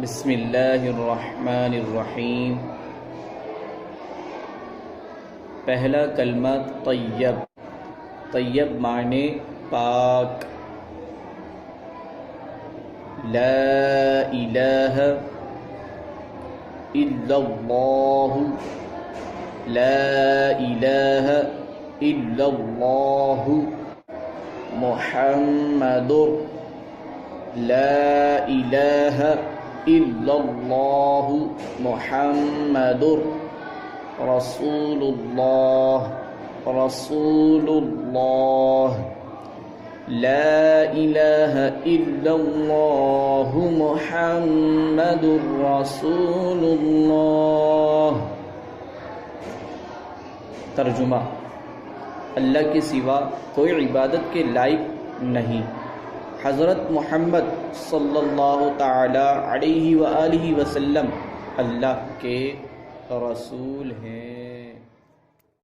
بسم اللہ الرحمن الرحیم۔ پہلا کلمہ طیب۔ طیب معنی پاک۔ لا الہ الا اللہ، لا الہ الا اللہ محمد، لا الہ الا اللہ محمد رسول اللہ، رسول اللہ، لا الہ الا اللہ محمد رسول اللہ۔ ترجمہ: اللہ کے سوا کوئی عبادت کے لائق نہیں، حضرت محمد صلی اللہ تعالی علیہ وآلہ وسلم اللہ کے رسول ہیں۔